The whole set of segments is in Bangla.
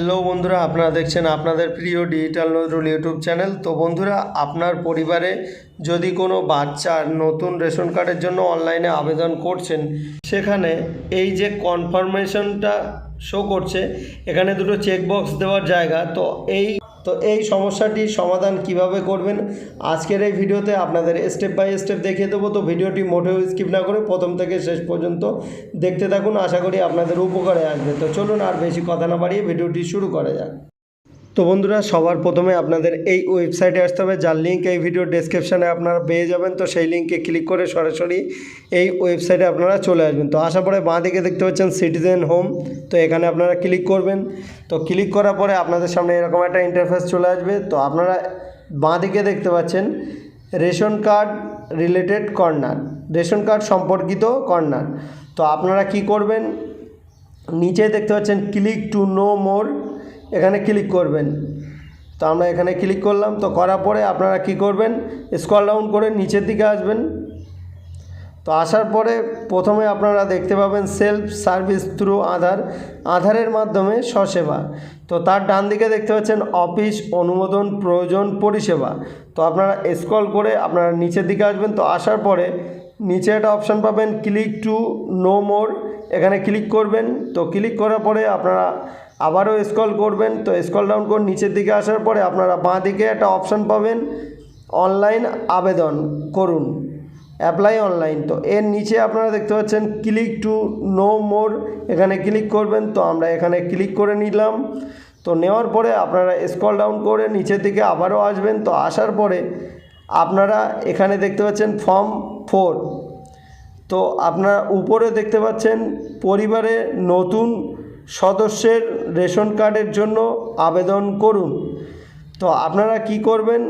হ্যালো বন্ধুরা, আপনারা দেখছেন আপনাদের প্রিয় ডিজিটাল নজরুল ইউটিউব চ্যানেল। তো বন্ধুরা, আপনার পরিবারে যদি কোনো বাচ্চার নতুন রেশন কার্ডের জন্য অনলাইনে আবেদন করছেন, সেখানে এই যে কনফার্মেশনটা শো করছে, এখানে দুটো চেকবক্স দেওয়ার জায়গা। তো এই সমস্যাটির সমাধান কিভাবে করবেন আজকের এই ভিডিওতে আপনাদের স্টেপ বাই স্টেপ দেখিয়ে দেবো। তো ভিডিওটি মোটেও স্কিপ না করে প্রথম থেকে শেষ পর্যন্ত দেখতে থাকুন, আশা করি আপনাদের উপকারে আসবে। তো চলুন আর বেশি কথা না বাড়িয়ে ভিডিওটি শুরু করা যাক। তো বন্ধুরা, সবার প্রথমে আপনাদের এই ওয়েবসাইটে আসতে হবে, যার লিঙ্ক এই ভিডিও ডেসক্রিপশানে আপনারা পেয়ে যাবেন। তো সেই লিঙ্কে ক্লিক করে সরাসরি এই ওয়েবসাইটে আপনারা চলে আসবেন। তো আসার পরে বাঁ দিকে দেখতে পাচ্ছেন সিটিজেন হোম, তো এখানে আপনারা ক্লিক করবেন। তো ক্লিক করার পরে আপনাদের সামনে এরকম একটা ইন্টারফেস চলে আসবে। তো আপনারা বাঁ দিকে দেখতে পাচ্ছেন ration card related corner, ration card সম্পর্কিত কর্নার। তো আপনারা কি করবেন, নিচে দেখতে পাচ্ছেন ক্লিক টু নো মোর, এখানে ক্লিক করবেন। তো আমরা এখানে ক্লিক করলাম। তো করার পরে আপনারা কি করবেন, স্ক্রল ডাউন করে নিচের দিকে আসবেন। তো আসার পরে প্রথমে আপনারা দেখতে পাবেন সেলফ সার্ভিস থ্রু আধারের মাধ্যমে স্বসেবা। তো তার ডান দিকে দেখতে পাচ্ছেন অফিস অনুমোদন প্রয়োজন পরিষেবা। তো আপনারা স্ক্রল করে আপনারা নিচের দিকে আসবেন। তো আসার পরে নিচে একটা অপশান পাবেন ক্লিক টু নো মোর, এখানে ক্লিক করবেন। তো ক্লিক করার পরে আপনারা আবারও স্ক্রল করবেন। তো স্ক্রল ডাউন করে নিচের দিকে আসার পরে আপনারা বাঁ দিকে একটা অপশান পাবেন অনলাইন আবেদন করুন, অ্যাপ্লাই অনলাইন। তো এর নিচে আপনারা দেখতে পাচ্ছেন ক্লিক টু নো মোর, এখানে ক্লিক করবেন। তো আমরা এখানে ক্লিক করে নিলাম। তো নেওয়ার পরে আপনারা স্ক্রল ডাউন করে নিচের দিকে আবারও আসবেন। তো আসার পরে আপনারা এখানে দেখতে পাচ্ছেন ফর্ম 4। তো আপনারা উপরে দেখতে পাচ্ছেন পরিবারে নতুন সদস্যের রেশন কার্ডের জন্য আবেদন করুন। তো আপনারা কি করবেন,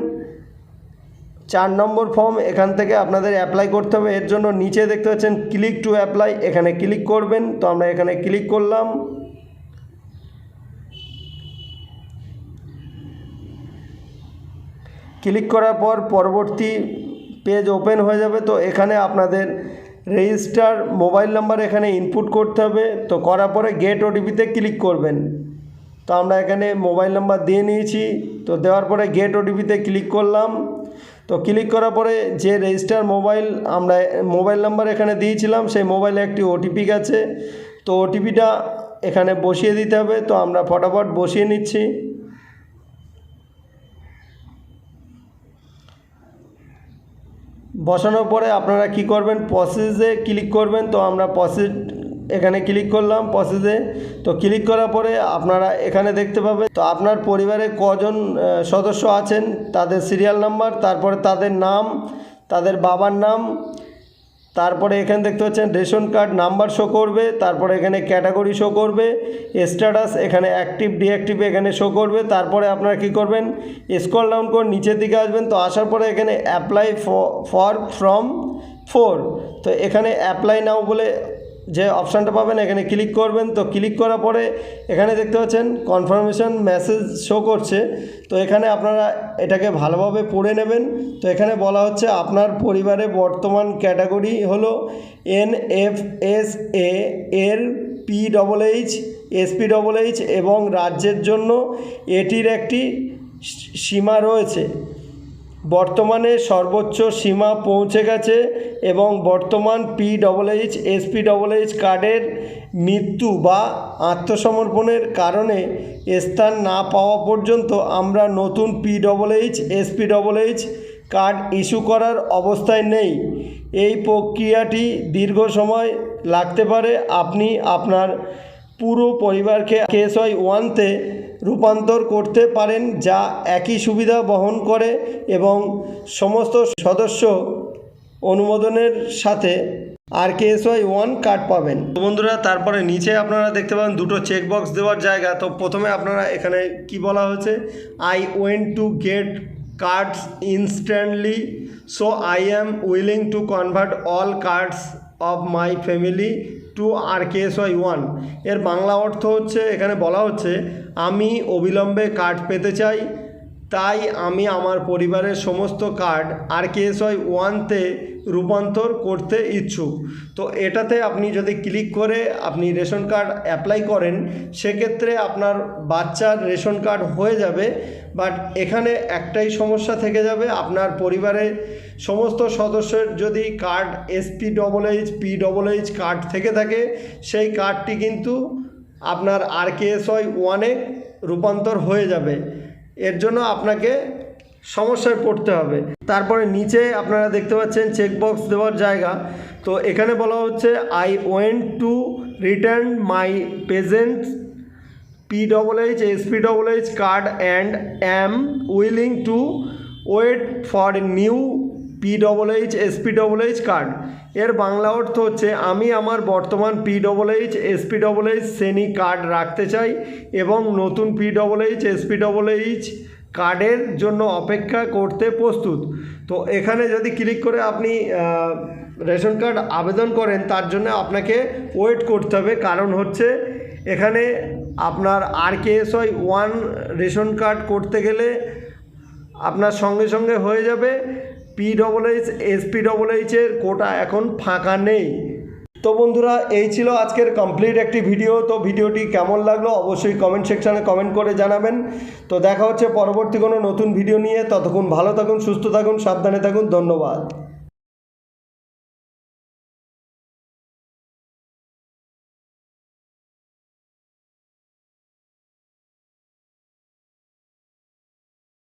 4 নম্বর ফর্ম এখান থেকে আপনাদের অ্যাপ্লাই করতে হবে। এর জন্য নিচে দেখতে পাচ্ছেন ক্লিক টু অ্যাপ্লাই, এখানে ক্লিক করবেন। তো আমরা এখানে ক্লিক করলাম। ক্লিক করার পর পরবর্তী পেজ ওপেন হয়ে যাবে। তো এখানে আপনাদের রেজিস্টার মোবাইল নাম্বার এখানে ইনপুট করতে হবে। তো করার পরে গেট ওটিপিতে ক্লিক করবেন। তো আমরা এখানে মোবাইল নাম্বার দিয়ে নিয়েছি। তো দেওয়ার পরে গেট ওটিপিতে ক্লিক করলাম। তো ক্লিক করার পরে যে রেজিস্টার আমরা মোবাইল নাম্বার এখানে দিয়েছিলাম, সেই মোবাইলে একটি ওটিপি গেছে। তো ওটিপিটা এখানে বসিয়ে দিতে হবে। তো আমরা ফটাফট বসিয়ে নিচ্ছি। বসানোর পরে আপনারা কি করবেন, প্রসেসে ক্লিক করবেন। তো আমরা প্রসেস এখানে ক্লিক করলাম, প্রসেসে। তো ক্লিক করার পরে আপনারা এখানে দেখতে পাবেন তো আপনার পরিবারে কজন সদস্য আছেন, তাদের সিরিয়াল নাম্বার, তারপরে তাদের নাম, তাদের বাবার নাম, তারপরে এখানে দেখতে পাচ্ছেন রেশন কার্ড নাম্বার শো করবে, তারপরে এখানে ক্যাটাগরি শো করবে, স্ট্যাটাস এখানে অ্যাক্টিভ ডিঅ্যাক্টিভ এখানে শো করবে। তারপরে আপনারা কি করবেন, স্ক্রল ডাউন করে নিচের দিকে আসবেন। তো আসার পরে এখানে অ্যাপ্লাই ফর ফর্ম 4, তো এখানে অ্যাপ্লাই নাও বলে যে অপশানটা পাবেন এখানে ক্লিক করবেন। তো ক্লিক করার পরে এখানে দেখতে পাচ্ছেন কনফার্মেশন মেসেজ শো করছে। তো এখানে আপনারা এটাকে ভালোভাবে পড়ে নেবেন। তো এখানে বলা হচ্ছে আপনার পরিবারে বর্তমান ক্যাটাগরি হলো NFSA এর PHH SPHH এবং রাজ্যের জন্য এটির একটি সীমা রয়েছে। বর্তমানে সর্বোচ্চ সীমা পৌঁছে গেছে এবং বর্তমান PHH SPHH কার্ডের মৃত্যু বা আত্মসমর্পণের কারণে স্থান না পাওয়া পর্যন্ত আমরা নতুন PHH SPHH কার্ড ইস্যু করার অবস্থায় নেই। এই প্রক্রিয়াটি দীর্ঘ সময় লাগতে পারে। আপনি আপনার পুরো পরিবারকে KSY1-তে রূপান্তর করতে পারেন, যা একই সুবিধা বহন করে এবং সমস্ত সদস্য অনুমোদনের সাথে আর KSY1 কার্ড পাবেন। তো বন্ধুরা, তারপরে নিচে আপনারা দেখতে পাবেন দুটো চেকবক্স দেওয়ার জায়গা। তো প্রথমে আপনারা এখানে কি বলা হয়েছে, I went to get cards instantly, so I am willing to convert all cards of my family to RKSY1। এর বাংলা অর্থ হচ্ছে, এখানে বলা হচ্ছে আমি অবিলম্বে কার্ড পেতে চাই, তাই আমি আমার পরিবারের সমস্ত কার্ড RKSY 1-তে রূপান্তর করতে ইচ্ছুক। তো এটাতে আপনি যদি ক্লিক করে আপনি রেশন কার্ড অ্যাপ্লাই করেন, সেক্ষেত্রে আপনার বাচ্চার রেশন কার্ড হয়ে যাবে। বাট এখানে একটাই সমস্যা থেকে যাবে, আপনার পরিবারের সমস্ত সদস্যের যদি কার্ড SPHH PHH কার্ড থেকে থাকে, সেই কার্ডটি কিন্তু আপনার RKSY 1-এ রূপান্তর হয়ে যাবে। এর জন্য আপনাকে সমস্যায় পড়তে হবে। তারপরে নিচে আপনারা দেখতে পাচ্ছেন চেকবক্স দেওয়ার জায়গা। তো এখানে বলা হচ্ছে I went to return my present PHH SPHH card and am willing to wait for new PHH SPHH card. এর বাংলা অর্থ হচ্ছে আমি আমার বর্তমান PHH SPHH শ্রেণী কার্ড রাখতে চাই এবং নতুন PHH SPHH কার্ডের জন্য অপেক্ষা করতে প্রস্তুত। তো এখানে যদি ক্লিক করে আপনি রেশন কার্ড আবেদন করেন, তার জন্য আপনাকে ওয়েট করতে হবে। কারণ হচ্ছে এখানে আপনার RKSY 1 রেশন কার্ড করতে গেলে আপনার সঙ্গে সঙ্গে হয়ে যাবে, PHH SPHH এর কোটা এখন ফাঁকা নেই। তো বন্ধুরা, এই ছিল আজকের কমপ্লিট একটি ভিডিও। তো ভিডিওটি কেমন লাগলো অবশ্যই কমেন্ট সেকশানে কমেন্ট করে জানাবেন। তো দেখা হচ্ছে পরবর্তী কোনো নতুন ভিডিও নিয়ে। ততক্ষণ ভালো থাকুন, সুস্থ থাকুন, সাবধানে থাকুন। ধন্যবাদ।